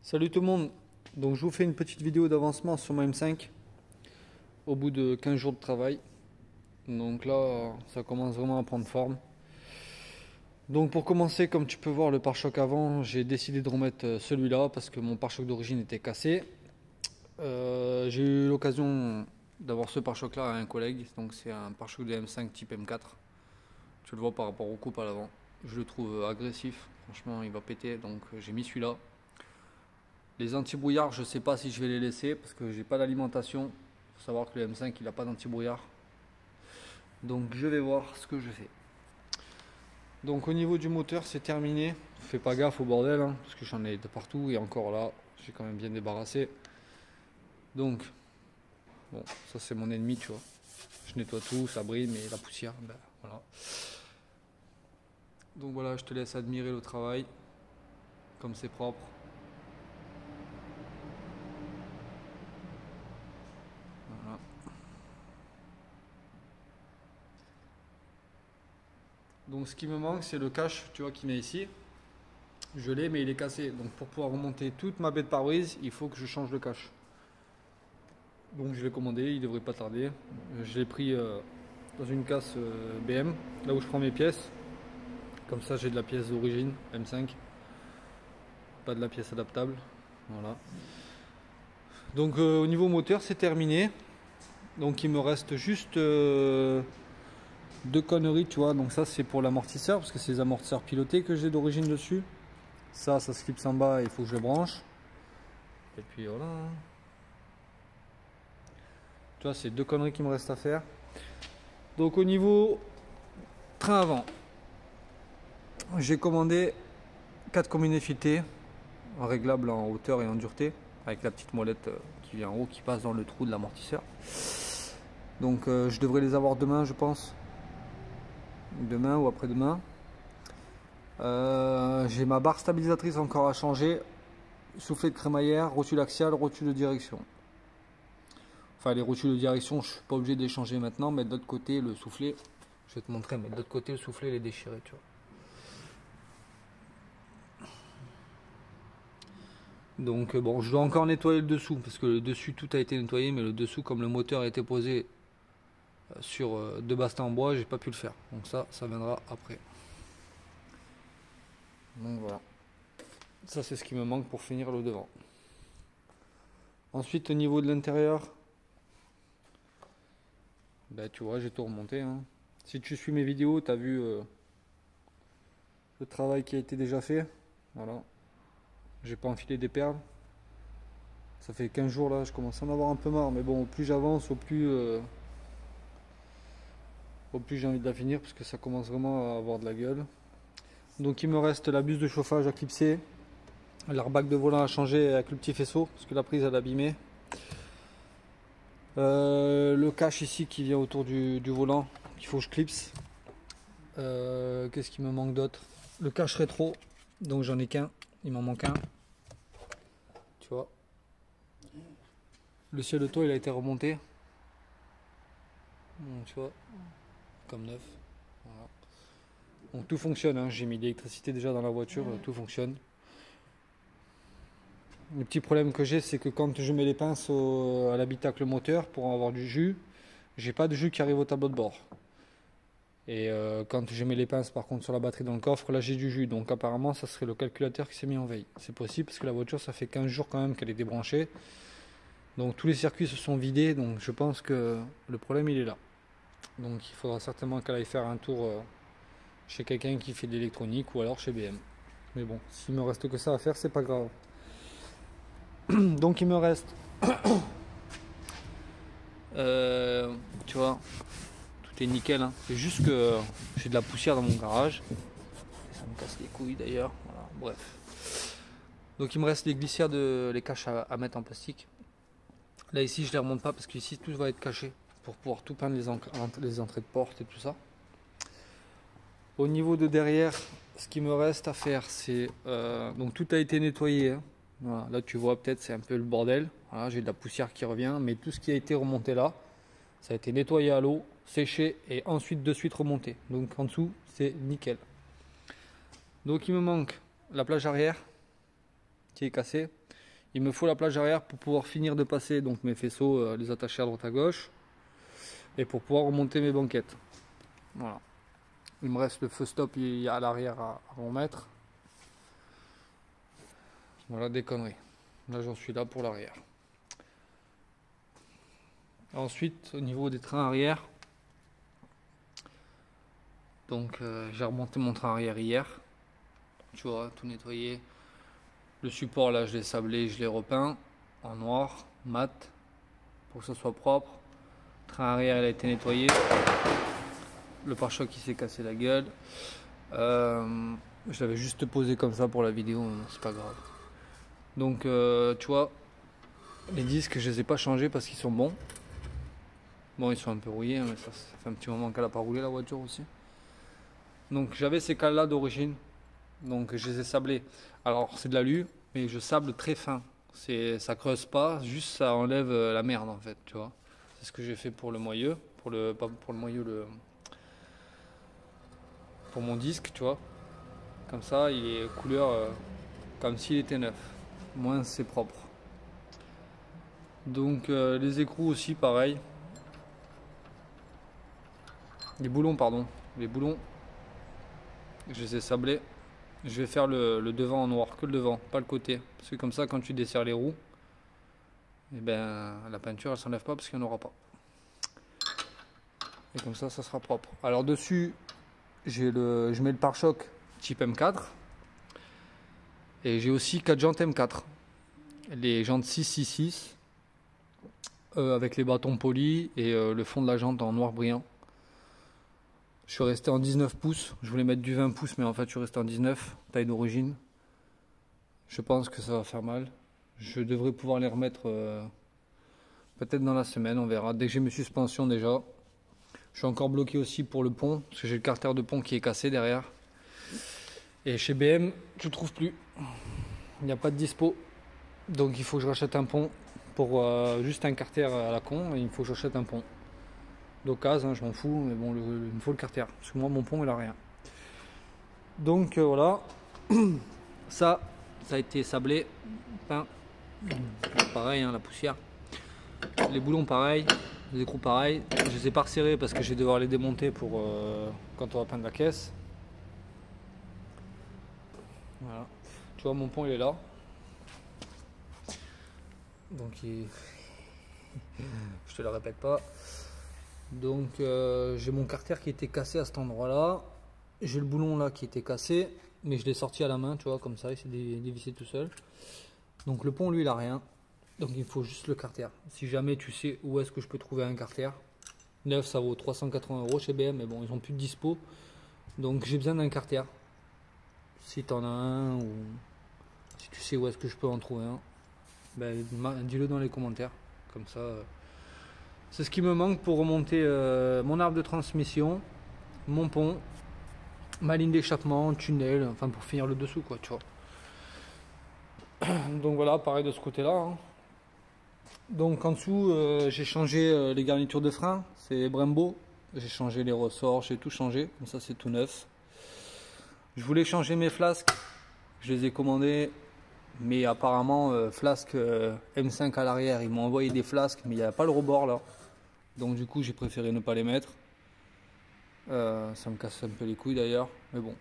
Salut tout le monde, donc je vous fais une petite vidéo d'avancement sur ma M5 au bout de 15 jours de travail. Donc là ça commence vraiment à prendre forme. Donc pour commencer, comme tu peux voir le pare-choc avant, j'ai décidé de remettre celui-là parce que mon pare-choc d'origine était cassé. J'ai eu l'occasion d'avoir ce pare-choc là à un collègue, donc c'est un pare-choc de M5 type M4. Tu le vois par rapport aux coupes à l'avant, je le trouve agressif, franchement il va péter, donc j'ai mis celui-là. Les anti-brouillards, je ne sais pas si je vais les laisser parce que j'ai pas d'alimentation. Il faut savoir que le M5 il n'a pas d'anti-brouillard. Donc je vais voir ce que je fais. Donc au niveau du moteur c'est terminé. Fais pas gaffe au bordel hein, parce que j'en ai de partout et encore là j'ai quand même bien débarrassé. Donc bon, ça c'est mon ennemi, tu vois. Je nettoie tout, ça brille, mais la poussière, ben voilà. Donc voilà, je te laisse admirer le travail. Comme c'est propre. Voilà. Donc ce qui me manque c'est le cache, tu vois, qui met ici. Je l'ai mais il est cassé. Donc pour pouvoir remonter toute ma baie de pare-brise, il faut que je change le cache. Donc je l'ai commandé, il devrait pas tarder. Je l'ai pris dans une casse BM, là où je prends mes pièces. Comme ça j'ai de la pièce d'origine, M5. Pas de la pièce adaptable. Voilà. Donc au niveau moteur c'est terminé. Donc il me reste juste deux conneries, tu vois. Donc ça c'est pour l'amortisseur, parce que c'est les amortisseurs pilotés que j'ai d'origine dessus. Ça se clipse en bas, il faut que je le branche. Et puis voilà. Tu vois, c'est deux conneries qui me restent à faire. Donc au niveau train avant, j'ai commandé 4 combinés filetés, réglables en hauteur et en dureté, avec la petite molette qui vient en haut, qui passe dans le trou de l'amortisseur. Donc je devrais les avoir demain, je pense. Demain ou après-demain. J'ai ma barre stabilisatrice encore à changer. Soufflet de crémaillère, rotule axiale, rotule de direction. Enfin les rotules de direction, je suis pas obligé de les changer maintenant, mais de l'autre côté le soufflet, je vais te montrer, mais de l'autre côté le soufflet il est déchiré, tu vois. Donc bon, je dois encore nettoyer le dessous, parce que le dessus tout a été nettoyé, mais le dessous, comme le moteur a été posé sur deux bastins en bois, j'ai pas pu le faire. Donc ça viendra après. Donc voilà. Ça c'est ce qui me manque pour finir le devant. Ensuite au niveau de l'intérieur, ben, tu vois, j'ai tout remonté. Hein. Si tu suis mes vidéos, tu as vu le travail qui a été déjà fait. Voilà. J'ai pas enfilé des perles. Ça fait 15 jours là, je commence à en avoir un peu marre. Mais bon, au plus j'avance, au plus j'ai envie de la finir parce que ça commence vraiment à avoir de la gueule. Donc il me reste la buse de chauffage à clipser, l'airbag de volant à changer avec le petit faisceau parce que la prise elle a abîmé. Le cache ici qui vient autour du volant, qu'il faut que je clipse. Qu'est-ce qui me manque d'autre? Le cache rétro, donc j'en ai qu'un, il m'en manque un. Tu vois. Le ciel de toit il a été remonté. Donc, tu vois, comme neuf. Voilà. Donc tout fonctionne, hein. J'ai mis l'électricité déjà dans la voiture, tout fonctionne. Le petit problème que j'ai, c'est que quand je mets les pinces à l'habitacle moteur pour avoir du jus, j'ai pas de jus qui arrive au tableau de bord. Et quand je mets les pinces par contre sur la batterie dans le coffre, là j'ai du jus. Donc apparemment ça serait le calculateur qui s'est mis en veille. C'est possible parce que la voiture ça fait 15 jours quand même qu'elle est débranchée. Donc tous les circuits se sont vidés, donc je pense que le problème il est là. Donc il faudra certainement qu'elle aille faire un tour chez quelqu'un qui fait de l'électronique ou alors chez BM. Mais bon, s'il me reste que ça à faire, c'est pas grave. Donc il me reste tu vois, tout est nickel hein. C'est juste que j'ai de la poussière dans mon garage et ça me casse les couilles d'ailleurs, voilà, bref. Donc il me reste les glissières les caches à mettre en plastique. Là ici je les remonte pas parce qu'ici tout va être caché pour pouvoir tout peindre les entrées de porte et tout ça. Au niveau de derrière, ce qui me reste à faire c'est donc tout a été nettoyé hein. Voilà, là tu vois peut-être c'est un peu le bordel, voilà, j'ai de la poussière qui revient, mais tout ce qui a été remonté là, ça a été nettoyé à l'eau, séché et ensuite de suite remonté. Donc en dessous c'est nickel. Donc il me manque la plage arrière qui est cassée, Il me faut la plage arrière pour pouvoir finir de passer donc mes faisceaux, les attacher à droite à gauche. Et pour pouvoir remonter mes banquettes. Voilà. Il me reste le feu stop à l'arrière à remettre. Voilà des conneries. Là j'en suis là pour l'arrière. Ensuite au niveau des trains arrière. Donc j'ai remonté mon train arrière hier. Tu vois, tout nettoyé. Le support là je l'ai sablé, je l'ai repeint en noir, mat, pour que ce soit propre. Le train arrière il a été nettoyé. Le pare-choc qui s'est cassé la gueule. Je l'avais juste posé comme ça pour la vidéo, c'est pas grave. Donc tu vois, les disques je les ai pas changés parce qu'ils sont bons. Bon ils sont un peu rouillés, mais ça fait un petit moment qu'elle a pas roulé la voiture aussi. Donc j'avais ces cales là d'origine, donc je les ai sablés. Alors c'est de l'alu, mais je sable très fin. Ça creuse pas, juste ça enlève la merde en fait, tu vois. C'est ce que j'ai fait pour le moyeu, pour mon disque, tu vois. Comme ça, il est couleur comme s'il était neuf. Moins c'est propre. Donc les écrous aussi pareil. Les boulons pardon. Les boulons, je les ai sablés. Je vais faire le devant en noir, que le devant, pas le côté. Parce que comme ça quand tu desserres les roues, et ben la peinture elle s'enlève pas parce qu'il n'y en aura pas. Et comme ça sera propre. Alors dessus, je mets le pare-choc type M4. Et j'ai aussi 4 jantes M4. Les jantes 666 avec les bâtons polis et le fond de la jante en noir brillant. Je suis resté en 19 pouces. Je voulais mettre du 20 pouces, mais en fait, je suis resté en 19, taille d'origine. Je pense que ça va faire mal. Je devrais pouvoir les remettre peut-être dans la semaine, on verra. Dès que j'ai mes suspensions déjà. Je suis encore bloqué aussi pour le pont, parce que j'ai le carter de pont qui est cassé derrière. Et chez BM, je ne trouve plus. Il n'y a pas de dispo. Donc il faut que je rachète un pont pour juste un carter à la con. Et il faut que j'achète un pont. D'occasion, je m'en fous, mais bon, il me faut le carter. Parce que moi, mon pont, il a rien. Donc voilà. Ça a été sablé. Peint. Pareil, hein, la poussière. Les boulons, pareil. Les écrous, pareil. Je les ai pas resserrés parce que je vais devoir les démonter pour quand on va peindre la caisse. Voilà. Tu vois, mon pont, il est là. Donc, je te le répète pas. Donc, j'ai mon carter qui était cassé à cet endroit-là. J'ai le boulon là qui était cassé, mais je l'ai sorti à la main, tu vois, comme ça, il s'est dévissé tout seul. Donc, le pont, lui, il a rien. Donc, il faut juste le carter. Si jamais tu sais où est-ce que je peux trouver un carter, neuf, ça vaut 380 € chez BM, mais bon, ils ont plus de dispo. Donc, j'ai besoin d'un carter. Si tu en as un ou si tu sais où est-ce que je peux en trouver un, ben, dis-le dans les commentaires. Comme ça, c'est ce qui me manque pour remonter mon arbre de transmission, mon pont, ma ligne d'échappement, tunnel, enfin pour finir le dessous, quoi, tu vois. Donc voilà, pareil de ce côté-là. Hein. Donc en dessous, j'ai changé les garnitures de frein, c'est Brembo. J'ai changé les ressorts, j'ai tout changé. Comme ça, c'est tout neuf. Je voulais changer mes flasques, je les ai commandés, mais apparemment, flasque M5 à l'arrière, ils m'ont envoyé des flasques, mais il n'y a pas le rebord là. Donc du coup, j'ai préféré ne pas les mettre. Ça me casse un peu les couilles d'ailleurs, mais bon,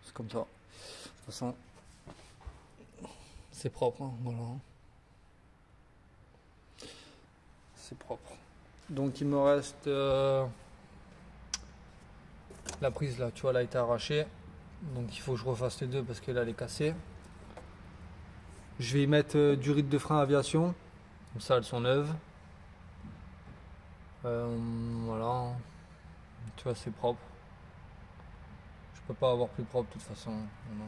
c'est comme ça. De toute façon, c'est propre, hein, voilà. C'est propre. Donc il me reste la prise là, tu vois, elle a été arrachée. Donc il faut que je refasse les deux parce qu'elle est cassée. Je vais y mettre du rythme de frein aviation. Comme ça, elles sont neuves. Voilà. Tu vois, c'est propre. Je peux pas avoir plus propre de toute façon. Non.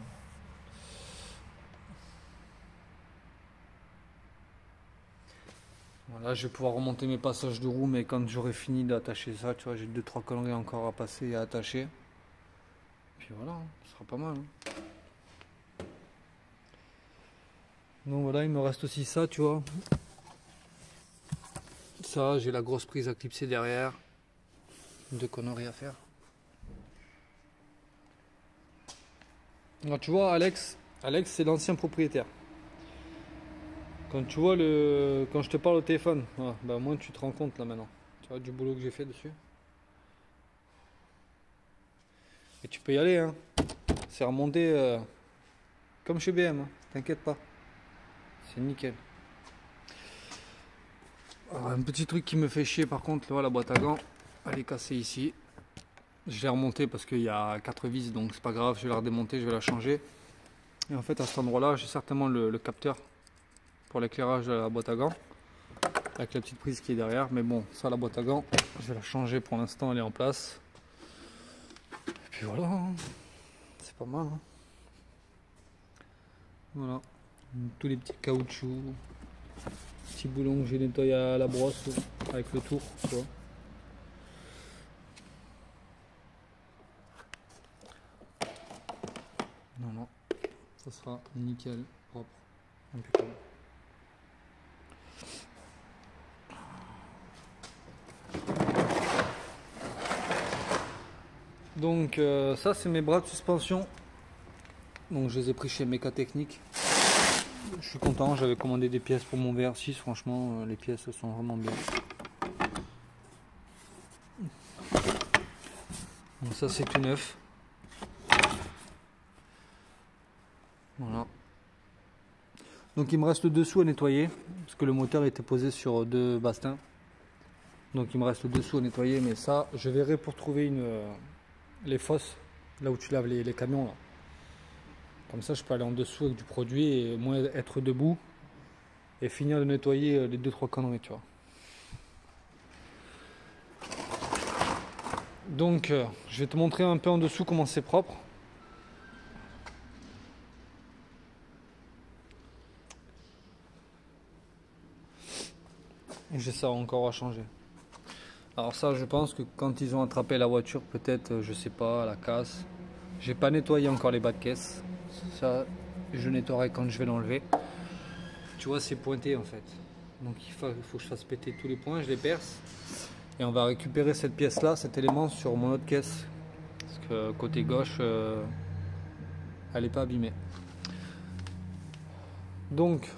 Voilà, je vais pouvoir remonter mes passages de roue, mais quand j'aurai fini d'attacher ça, tu vois, j'ai 2-3 conneries encore à passer et à attacher. Puis voilà, ce sera pas mal. Hein. Donc voilà, il me reste aussi ça, tu vois. Ça, j'ai la grosse prise à clipser derrière. 2 conneries à faire. Alors tu vois, Alex c'est l'ancien propriétaire. Quand tu vois quand je te parle au téléphone, voilà, bah, au moins tu te rends compte là maintenant. Tu vois du boulot que j'ai fait dessus. Et tu peux y aller, hein. C'est remonté comme chez BM, hein. T'inquiète pas. C'est nickel. Alors, un petit truc qui me fait chier par contre, là, la boîte à gants, elle est cassée ici. Je l'ai remontée parce qu'il y a 4 vis, donc c'est pas grave, je vais la redémonter, je vais la changer. Et en fait à cet endroit là, j'ai certainement le capteur pour l'éclairage de la boîte à gants. Avec la petite prise qui est derrière, mais bon, ça la boîte à gants, je vais la changer pour l'instant, elle est en place. Et puis voilà, hein. C'est pas mal. Hein. Voilà, tous les petits caoutchoucs, petits boulons que j'ai nettoyés à la brosse avec le tour, tu vois. Non, ça sera nickel, propre, impeccable. Donc ça c'est mes bras de suspension. Donc je les ai pris chez Mécatechnique. Je suis content, j'avais commandé des pièces pour mon VR6, franchement les pièces sont vraiment bien. Donc ça c'est tout neuf. Voilà. Donc il me reste le dessous à nettoyer, parce que le moteur était posé sur 2 bastins. Donc il me reste le dessous à nettoyer, mais ça je verrai pour trouver les fosses, là où tu laves les camions là. Comme ça je peux aller en dessous avec du produit et au moins être debout et finir de nettoyer les 2-3 conneries, tu vois. Donc je vais te montrer un peu en dessous comment c'est propre. Et j'ai ça encore à changer. Alors ça je pense que quand ils ont attrapé la voiture, peut-être, je sais pas, la casse. J'ai pas nettoyé encore les bas de caisse. Ça je nettoierai quand je vais l'enlever. Tu vois c'est pointé en fait. Donc il faut que je fasse péter tous les points, je les perce. Et on va récupérer cette pièce là, cet élément sur mon autre caisse. Parce que côté gauche, elle n'est pas abîmée. Donc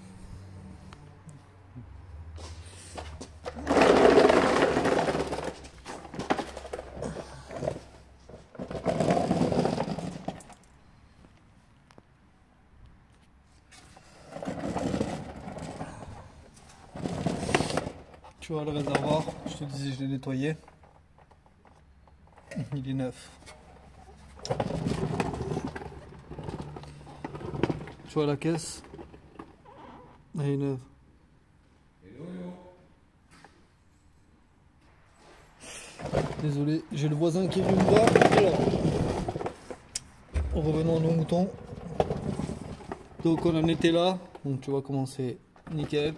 tu vois le réservoir, je te disais je l'ai nettoyé. Il est neuf. Tu vois la caisse, elle est neuve. Désolé, j'ai le voisin qui est venu me voir. Alors, revenons à nos moutons. Donc on en était là, donc tu vois comment c'est nickel.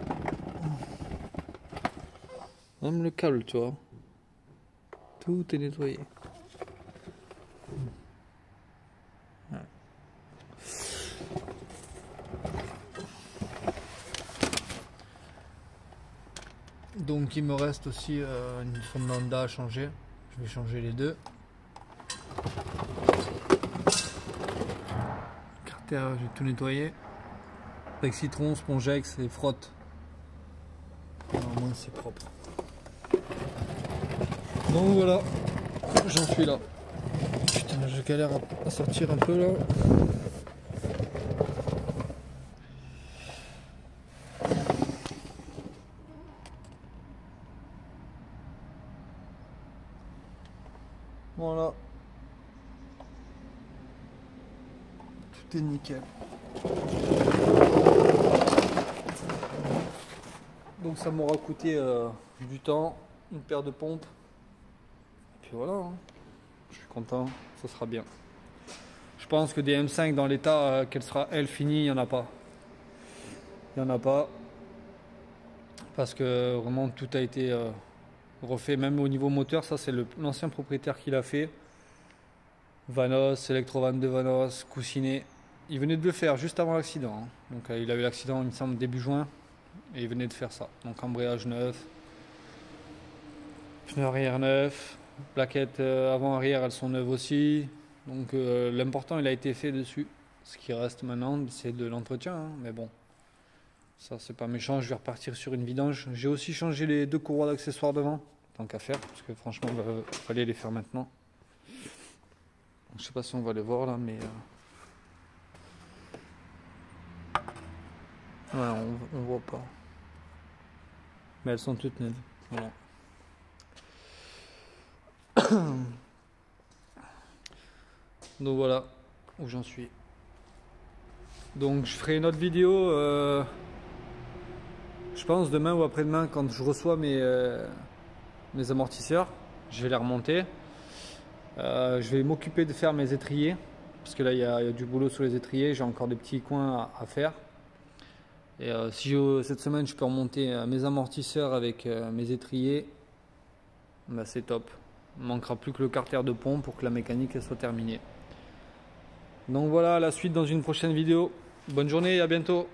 Même le câble, tu vois. Tout est nettoyé. Ouais. Donc il me reste aussi une sonde lambda à changer. Je vais changer les deux. Carter, j'ai tout nettoyé. Avec citron, spongex et frotte. Au moins c'est propre. Donc voilà, j'en suis là. Putain, je galère à sortir un peu là. Voilà. Tout est nickel. Donc ça m'aura coûté du temps, une paire de pompes. Et puis voilà, hein. Je suis content, ça sera bien. Je pense que des M5 dans l'état qu'elle sera elle finie, il n'y en a pas. Il n'y en a pas. Parce que vraiment tout a été refait, même au niveau moteur, ça c'est l'ancien propriétaire qui l'a fait. Vanos, Electrovanne de Vanos, coussinet. Il venait de le faire juste avant l'accident. Hein. Donc il a eu l'accident, il me semble, début juin. Et il venait de faire ça. Donc embrayage neuf, pneus arrière neuf, plaquettes avant-arrière, elles sont neuves aussi. Donc l'important, il a été fait dessus. Ce qui reste maintenant, c'est de l'entretien. Hein. Mais bon, Ça c'est pas méchant, je vais repartir sur une vidange. J'ai aussi changé les 2 courroies d'accessoires devant, tant qu'à faire, parce que franchement il fallait les faire maintenant. Je sais pas si on va les voir là, mais ouais, on voit pas. Mais elles sont toutes neuves. Voilà. Donc voilà où j'en suis. Donc je ferai une autre vidéo, je pense demain ou après-demain, quand je reçois mes amortisseurs. Je vais les remonter. Je vais m'occuper de faire mes étriers, parce que là il y a du boulot sur les étriers, j'ai encore des petits coins à faire. Et si cette semaine je peux remonter mes amortisseurs avec mes étriers, bah, c'est top. Il ne manquera plus que le carter de pont pour que la mécanique elle soit terminée. Donc voilà, la suite dans une prochaine vidéo. Bonne journée et à bientôt.